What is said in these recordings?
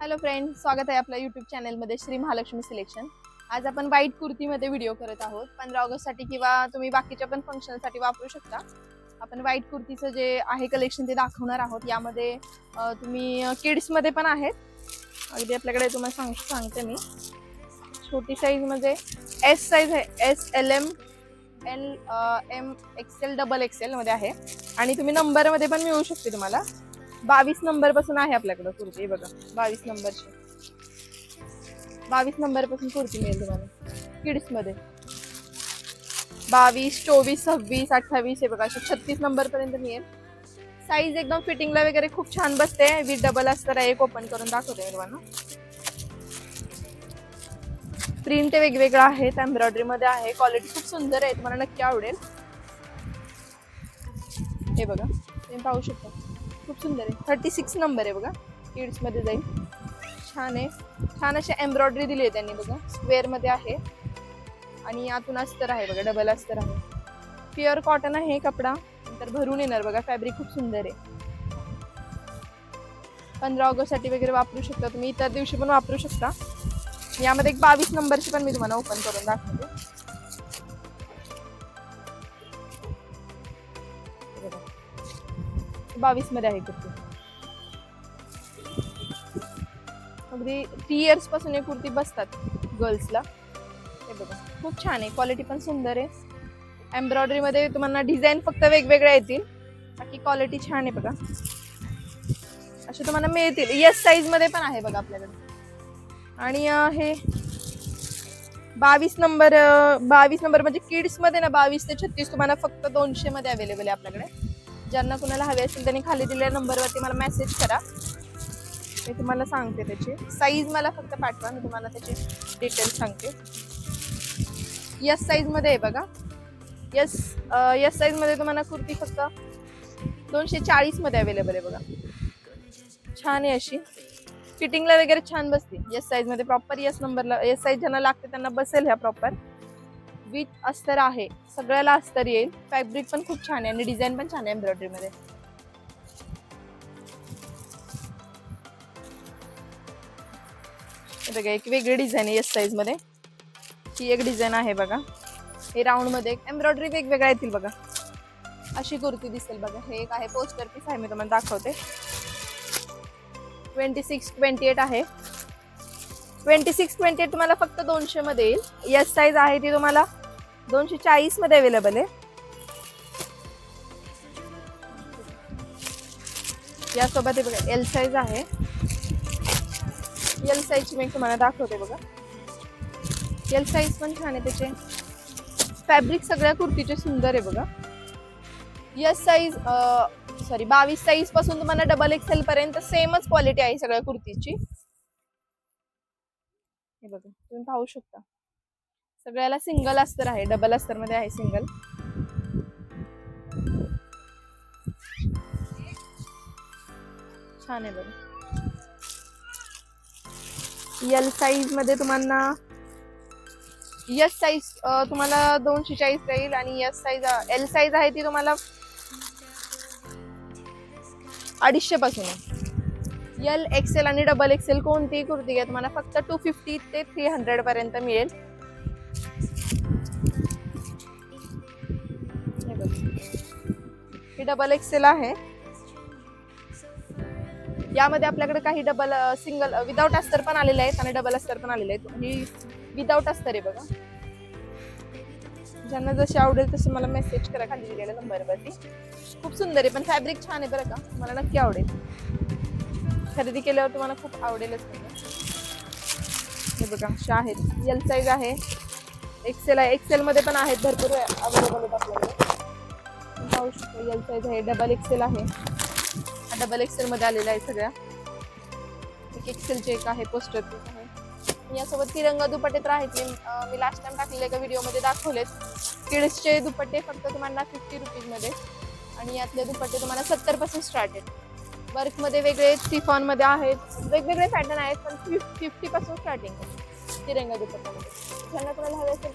Hello friends, स्वागत आहे आपल्या यूट्यूब चॅनलमध्ये श्री महालक्ष्मी सिलेक्शन। आज आपण व्हाईट कुर्तीमध्ये व्हिडिओ करत आहोत। 15 ऑगस्टसाठी किंवा तुम्ही बाकीच्या पण फंक्शनसाठी वापरू शकता। आपण व्हाईट कुर्तीचं जे आहे कलेक्शन ते दाखवणार आहोत। यामध्ये तुम्ही किड्समध्ये पण आहेत, अगदी आपल्याकडे तुम्हाला सांगते मी। छोटी साईजमध्ये एस साईज आहे, S L M L M XL double XL मध्ये आहे आणि तुम्ही नंबरमध्ये पण मिळू शकते तुम्हाला। 22 नंबर पासून आहे आपल्याकडे कुर्ती, बघा 22 नंबरची, 22 नंबर पासून कुर्ती मिळेल तुम्हाला किड्स मध्ये। 22, 24, 26, 28 हे बघा, 36 नंबर पर्यंत मिळेल। साईज एकदम फिटिंगला वगैरे खूप छान बसते। विथ डबल अस्तर आहे, एक ओपन करून दाखवते तुम्हाला। प्रिंट वेगवेगळा आहे, एम्ब्रॉयडरी मध्ये आहे, क्वालिटी खूप सुंदर आहे, तुम्हाला नक्की आवडेल। हे बघा, तुम्ही पाहू शकता, खूप सुंदर आहे। 36 नंबर आहे बघा, किड्स मध्ये जाईल। छान आहे, छान अशी एम्ब्रॉयडरी दिली आहे त्यांनी बघा, स्क्वेअर मध्ये आहे आणि आतून अस्तर आहे बघा, डबल अस्तर आहे। प्युअर कॉटन आहे कपडा, नंतर भरून येणार बघा, फॅब्रिक खूप सुंदर आहे। 15 ऑगस्ट साठी वगैरे वापरू शकता तुम्ही, इतर दिवशी पण वापरू शकता। यामध्ये एक 22 नंबरची पण मी तुम्हाला ओपन करून दाखवते। 22 मध्ये आहे कुर्ती, अगदी 3 इयर्स पासून हे कुर्ती बसतात गर्ल्सला। हे बघा, खूप छान आहे, क्वालिटी पण सुंदर आहे। एम्ब्रॉयडरी मध्ये तुम्हाला डिझाईन फक्त वेगवेगळ्या येतील, बाकी क्वालिटी छान आहे बघा। असे तुम्हाला मिळतील। एस साईज मध्ये पण आहे बघा आपल्याकडे। आणि हे 22 नंबर म्हणजे किड्स मध्ये ना, 22 ते 36 तुम्हाला फक्त 200 मध्ये अवेलेबल आहे आपल्याकडे। ज्यांना कुणाला हवे असेल त्यांनी खाली दिलेल्या नंबरवरती मला मेसेज करा, मी तुम्हाला सांगते त्याची साईज। मला फक्त पाठवा, मी तुम्हाला त्याचे डिटेल्स सांगते। यस साईज मध्ये आहे बघा, यस साईज मध्ये तुम्हाला कुर्ती फक्त 240 मध्ये अवेलेबल आहे बघा। छान आहे, अशी फिटिंगला वगैरे छान बसते। यस साईज मध्ये प्रॉपर यस नंबरला, यस साईज ज्यांना लागते त्यांना बसेल ह्या प्रॉपर। विथ अस्तर आहे, सगळ्याला अस्तर येईल। फॅब्रिक पण खूप छान आहे आणि डिझाईन पण छान आहे एम्ब्रॉयडरी मध्ये। बघा, एक वेगळी डिझाईन आहे यस साईज मध्ये, ही एक डिझाईन आहे बघा। हे राऊंड मध्ये एम्ब्रॉयडरी वेगवेगळ्या येतील बघा, अशी कुर्ती दिसेल बघा। हे एक आहे, पोस्टर पीस आहे, मी तुम्हाला दाखवते। 26, 28 आहे। 26, 28 तुम्हाला फक्त 200 मध्ये येईल। यस साईज आहे ती तुम्हाला 240 मध्ये अवेलेबल आहे। यासोबत हे बघा, एल साईज आहे। एल साईज मी तुम्हाला दाखवते बघा। एल साईज पण छान आहे, त्याचे फॅब्रिक सगळ्या कुर्तीचे सुंदर आहे बघा। यस साईज 22 साईज पासून तुम्हाला डबल एक्सेल पर्यंत सेमच क्वालिटी आहे सगळ्या कुर्तीची। हे बघा, तुम्ही पाहू शकता, सगळ्याला सिंगल अस्तर आहे, डबल अस्तर मध्ये आहे सिंगल। छान आहे बघा। एल साईज मध्ये तुम्हाला, यस साईज तुम्हाला 240 राहील आणि यस साईज, एल साईज आहे ती तुम्हाला 250 पासून आहे। एल एक्सेल आणि डबल एक्सेल कोणतीही कुर्ती घ्या, तुम्हाला फक्त 250 ते 300 पर्यंत मिळेल। हे डबल एक्सेल आहे। यामध्ये आपल्याकडे काही डबल सिंगल विदाउट अस्तर पण आलेले आहेत आणि डबल अस्तर पण आलेले आहेत। ही विदाउट अस्तर आहे बघा। ज्यांना जशी आवडेल तसे मला मेसेज करा खाली दिलेल्या नंबरवरती। खूप सुंदर आहे, पण फॅब्रिक छान आहे बरं का, मला नक्की आवडेल। खरेदी केल्यावर तुम्हाला खूप आवडेलच। हे बघा, अशा आहेत। एल साईज आहे, एक्सेल आहे, एक्सेल मध्ये पण आहेत, भरपूर अवेलेबल आहेत आपल्याकडे। पाहू शकता, एल साईज आहे, डबल एक्सेल आहे। डबल एक्सेल मध्ये आलेला आहे सगळ्या। एक एक्सेलचे एक आहे, पोस्टर पीस आहे। यासोबत तिरंगा दुपट्टे तर आहेत, मी लास्ट टाइम टाकलेल्या एका व्हिडिओ मध्ये दाखवलेत। किड्सचे दुपट्टे फक्त तुम्हाला 50 रुपीज मध्ये, आणि यातले दुपट्टे तुम्हाला 70 पासून स्टार्ट आहेत। वर्क मध्ये वेगळे, शिफॉन मध्ये आहेत, वेगवेगळे पॅटर्न आहेत, पण 50 पासून स्टार्टिंग आहे तिरंगा दुपट्ट्यामध्ये। ज्यांना कोणाला हवे असेल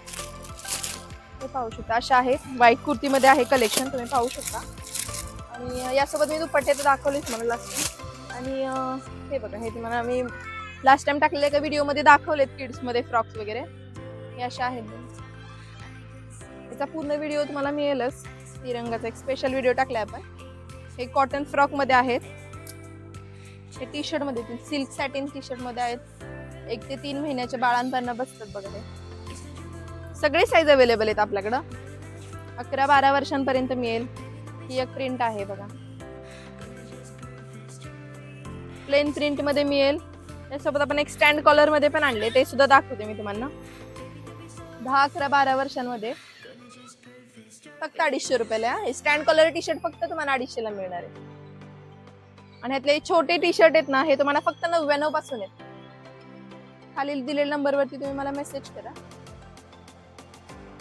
ते पाहू शकता। अशा आहेत, व्हाईट कुर्ती मध्ये आहे कलेक्शन, तुम्ही पाहू शकता। आणि यासोबत मी दुपट्टे तर दाखवलेच मला लास्ट टाइम। आणि हे बघा, हे तुम्हाला मी लास्ट टाइम टाकलेल्या एका व्हिडिओ मध्ये दाखवलेत किड्स मध्ये फ्रॉक्स वगैरे, हे अशा आहेत. त्याचा पूर्ण व्हिडिओ तुम्हाला मिळेलच. तिरंगाचा एक स्पेशल व्हिडिओ टाकलाय आपण. हे कॉटन फ्रॉक मध्ये आहेत, हे टी शर्ट मध्ये येतील, सिल्क सॅटिन टी शर्ट मध्ये आहेत. 1 ते 3 महिन्याच्या बाळांपर्यंत बसतात बघा. हे सगळे साईज अवेलेबल आहेत आपल्याकडं. 11-12 वर्षांपर्यंत मिळेल. ही एक प्रिंट आहे बघा, प्लेन प्रिंट मध्ये मिळेल. त्यासोबत आपण एक स्टँड कॉलर मध्ये पण आणले, ते सुद्धा दाखवते मी तुम्हाला. 10, 11, 12 वर्षांमध्ये फक्त 250 रुपयाला. हे स्टँड कॉलर टी शर्ट फक्त तुम्हाला 250 ला मिळणार आहे. आणि ह्यातले छोटे टी शर्ट आहेत ना, हे तुम्हाला फक्त 99 पासून आहेत. खाली दिलेल्या नंबरवरती तुम्ही मला मेसेज करा.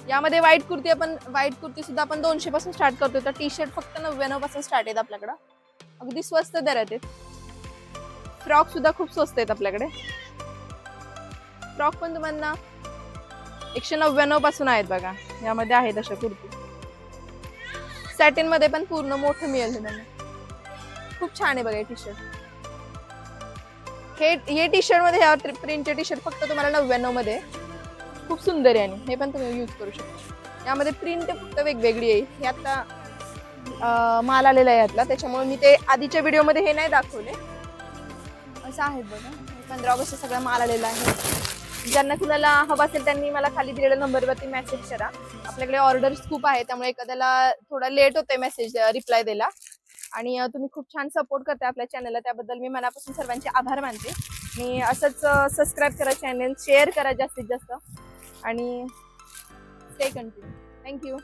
यामध्ये व्हाईट कुर्ती सुद्धा आपण 200 पासून स्टार्ट करतो. तर टी शर्ट फक्त 99 पासून स्टार्ट आहेत आपल्याकडं. अगदी स्वस्त दरात आहेत. फ्रॉक सुद्धा खूप स्वस्त आहेत आपल्याकडे. फ्रॉक पण तुम्हाला 199 पासून आहेत बघा. यामध्ये आहेत अशा कुर्ती. सॅटिन मध्ये पण पूर्ण मोठं मिळेल तुम्हाला. खूप छान आहे बघा टी शर्ट. हे टी शर्ट मध्ये ह्या प्रिंटचे टी शर्ट फक्त तुम्हाला 99 मध्ये. खूप सुंदर आहे आणि हे पण तुम्ही यूज करू शकता. यामध्ये प्रिंट फक्त वेगवेगळी आहे. हे आता माल आलेला आहे यातला, त्याच्यामुळे मी ते आधीच्या व्हिडिओ मध्ये हे नाही दाखवले. असं आहे बघा. 15 ऑगस्ट सगळा माल आलेला आहे. ज्यांना कुणाला हवा असेल त्यांनी मला खाली दिलेल्या नंबरवरती मेसेज करा. आपल्याकडे ऑर्डर्स खूप आहे, त्यामुळे एखाद्याला थोडा लेट होतोय मेसेज रिप्लाय द्यायला. आणि तुम्ही खूप छान सपोर्ट करताय आपल्या चॅनलला, त्याबद्दल मी मनापासून सर्वांचे आभार मानते. मी असंच सबस्क्राईब करा चॅनल, शेअर करा जास्तीत जास्त आणि स्टे कंटिन्यू. थँक्यू.